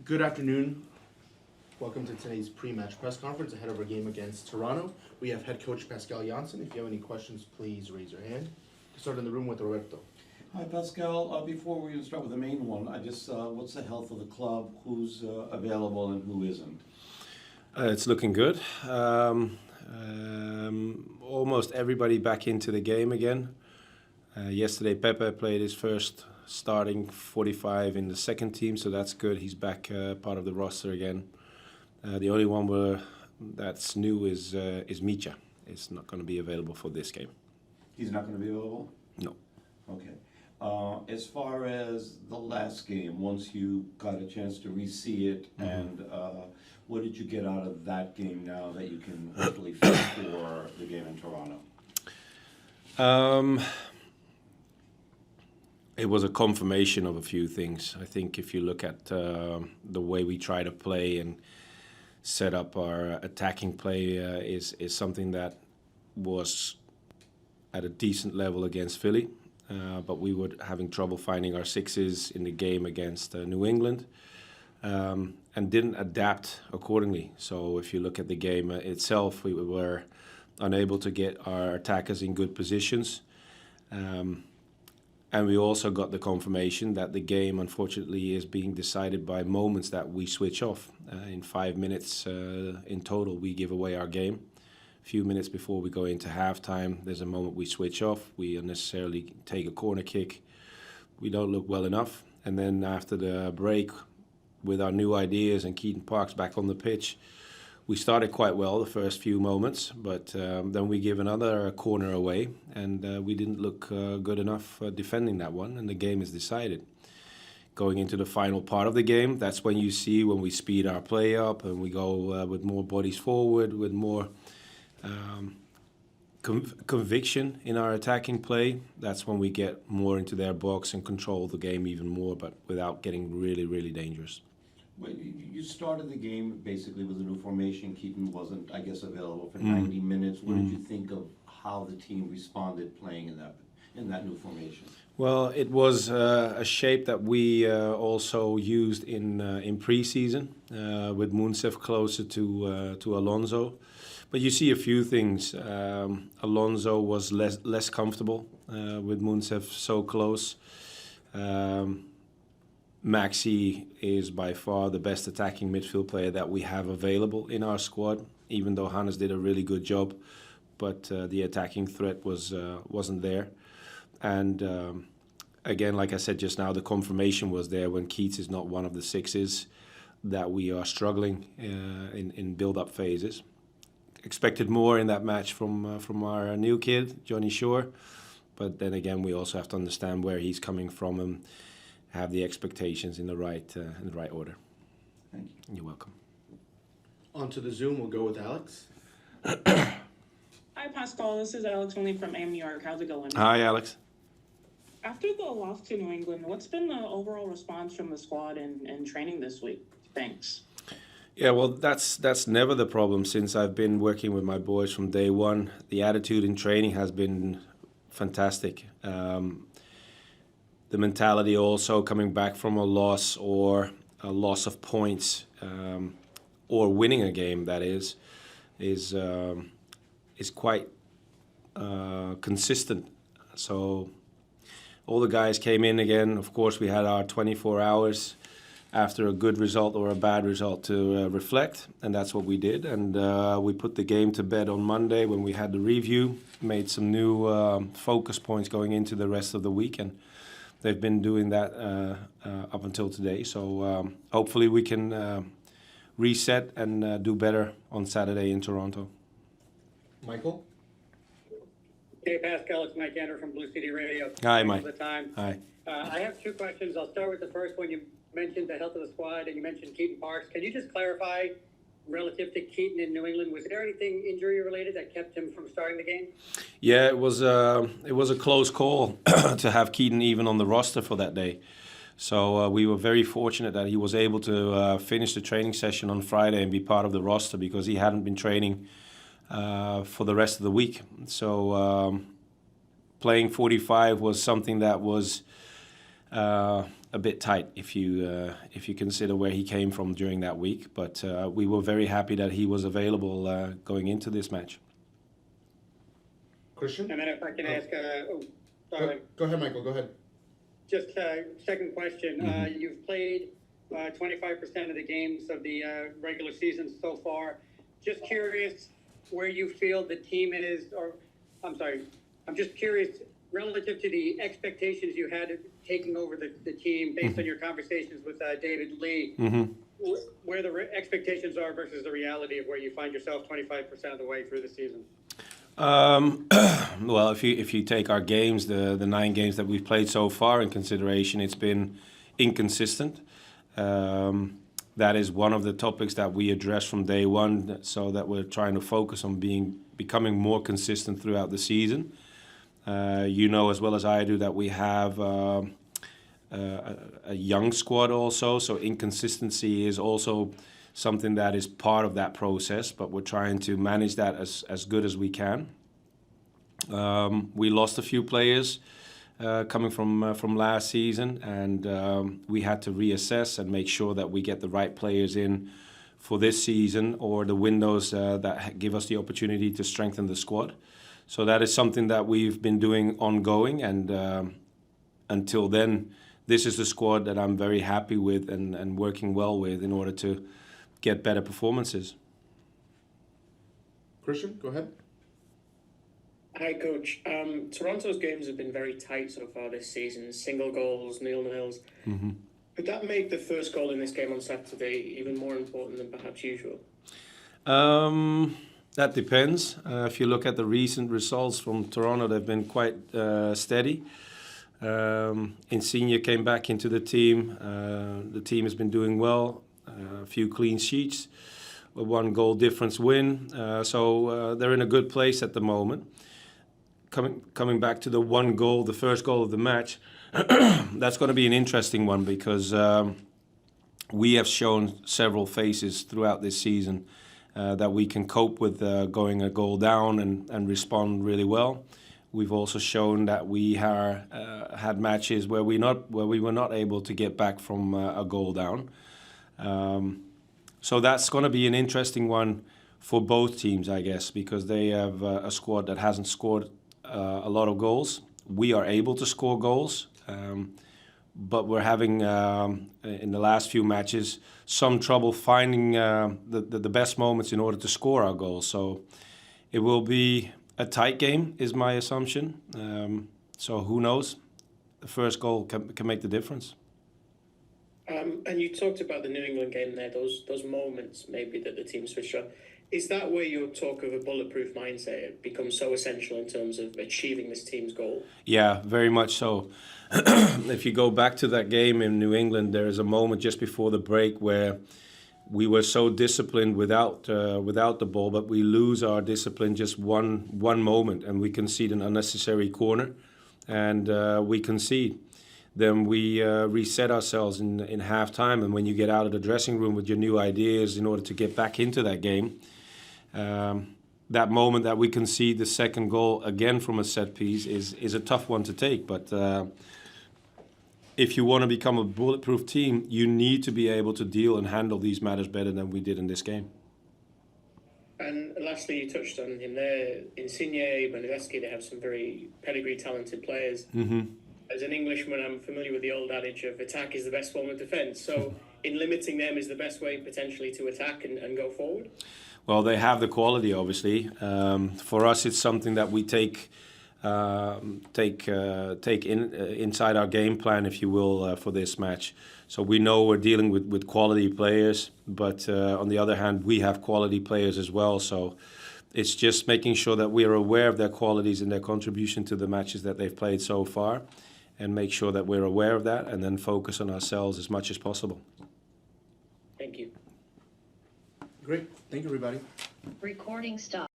Good afternoon. Welcome to today's pre-match press conference ahead of our game against Toronto. We have head coach Pascal Jansen. If you have any questions, please raise your hand. We'll start in the room with Roberto. Hi, Pascal. Before we start with the main one, what's the health of the club? Who's available and who isn't? It's looking good. Almost everybody back into the game again. Yesterday, Pepe played his first starting 45 in the second team, so that's good. He's back part of the roster again. The only one that's new is Micha. It's not going to be available for this game. He's not going to be available? No. Okay. As far as the last game, once you got a chance to re-see it, and what did you get out of that game now that you can hopefully fix for the game in Toronto? It was a confirmation of a few things. I think if you look at the way we try to play and set up our attacking play is something that was at a decent level against Philly. But we were having trouble finding our sixes in the game against New England and didn't adapt accordingly. So if you look at the game itself, we were unable to get our attackers in good positions. And we also got the confirmation that the game, unfortunately, is being decided by moments that we switch off. In 5 minutes in total, we give away our game. A few minutes before we go into halftime, there's a moment we switch off. We unnecessarily take a corner kick. We don't look well enough. And then after the break, with our new ideas and Keaton Parks back on the pitch, we started quite well the first few moments, but then we give another corner away, and we didn't look good enough defending that one, and the game is decided. Going into the final part of the game, that's when you see when we speed our play up and we go with more bodies forward, with more conviction in our attacking play. That's when we get more into their box and control the game even more, but without getting really, really dangerous. Well, you started the game basically with a new formation. Keaton wasn't, I guess, available for 90 minutes. What did you think of how the team responded playing in that new formation? Well, it was a shape that we also used in preseason with Munsef closer to Alonso. But you see a few things. Alonso was less comfortable with Munsef so close. Maxi is by far the best attacking midfield player that we have available in our squad, even though Hannes did a really good job. But the attacking threat wasn't there. And again, like I said just now, the confirmation was there when Keats is not one of the sixes that we are struggling in build-up phases. Expected more in that match from our new kid, Johnny Shore. But then again, we also have to understand where he's coming from and have the expectations in the right order. Thank you. You're welcome. On to the Zoom, we'll go with Alex. Hi, Pascal. This is Alex Only from AM New York. How's it going? Hi, Alex. After the loss to New England, what's been the overall response from the squad and training this week? Thanks. Yeah, well, that's never the problem since I've been working with my boys from day one. The attitude in training has been fantastic. The mentality also coming back from a loss or a loss of points or winning a game, that is quite consistent. So all the guys came in again. Of course, we had our 24 hours after a good result or a bad result to reflect, and that's what we did. And we put the game to bed on Monday when we had the review, made some new focus points going into the rest of the week, and they've been doing that up until today. So hopefully we can reset and do better on Saturday in Toronto. Michael? Hey, Pascal, it's Mike Andrew from Blue City Radio. Hi, Thanks Mike. for the time. Hi. I have two questions. I'll start with the first one. You mentioned the health of the squad, and you mentioned Keaton Parks. Can you just clarify, relative to Keaton in New England, was there anything injury-related that kept him from starting the game? Yeah, it was a close call to have Keaton even on the roster for that day. So we were very fortunate that he was able to finish the training session on Friday and be part of the roster because he hadn't been training for the rest of the week. So playing 45 was something that was a bit tight if you consider where he came from during that week. But we were very happy that he was available going into this match. Christian? And then if I can ask, sorry. Go ahead, Michael. Go ahead. Just second question. You've played 25% of the games of the regular season so far. Just curious where you feel the team is, or I'm just curious relative to the expectations you had taking over the team based on your conversations with David Lee, where the expectations are versus the reality of where you find yourself 25% of the way through the season. Well, if you take our games, the 9 games that we've played so far in consideration, it's been inconsistent. That is one of the topics that we address from day one, so that we're trying to focus on becoming more consistent throughout the season. You know as well as I do that we have a young squad also, so inconsistency is also something that is part of that process, but we're trying to manage that as good as we can. We lost a few players coming from last season, and we had to reassess and make sure that we get the right players in for this season, or the windows that give us the opportunity to strengthen the squad. So that is something that we've been doing ongoing, and until then, this is the squad that I'm very happy with and working well with in order to get better performances. Christian, go ahead. Hi, Coach. Toronto's games have been very tight so far this season. Single goals, 0-0s. Could that make the first goal in this game on Saturday even more important than perhaps usual? That depends. If you look at the recent results from Toronto, they've been quite steady. Insigne came back into the team. The team has been doing well. A few clean sheets, a 1 goal difference win. So they're in a good place at the moment. Coming back to the 1 goal, the first goal of the match, that's going to be an interesting one, because we have shown several phases throughout this season that we can cope with going a goal down and respond really well. We've also shown that we had matches where we were not able to get back from a goal down. So that's going to be an interesting one for both teams, I guess, because they have a squad that hasn't scored a lot of goals. We are able to score goals, but we're having, in the last few matches, some trouble finding the best moments in order to score our goals. So it will be a tight game, is my assumption. So who knows? The first goal can make the difference. And you talked about the New England game there, those moments maybe that the team switched up. Is that where your talk of a bulletproof mindset becomes so essential in terms of achieving this team's goal? Yeah, very much so. If you go back to that game in New England, there is a moment just before the break where we were so disciplined without the ball, but we lose our discipline just one moment, and we concede an unnecessary corner, and we concede. Then we reset ourselves in halftime, and when you get out of the dressing room with your new ideas in order to get back into that game, that moment that we concede the second goal again from a set piece is a tough one to take. But if you want to become a bulletproof team, you need to be able to deal and handle these matters better than we did in this game. And lastly, you touched on him there, Insigne, Bernadeschi, they have some very pedigree talented players. As an Englishman, I'm familiar with the old adage of attack is the best form of defence. So in limiting them is the best way potentially to attack and go forward? Well, they have the quality, obviously. For us, it's something that we take inside our game plan, if you will, for this match. So we know we're dealing with quality players, but on the other hand, we have quality players as well. So it's just making sure that we are aware of their qualities and their contribution to the matches that they've played so far, and make sure that we're aware of that and then focus on ourselves as much as possible. Thank you. Great. Thank you, everybody. Recording stopped.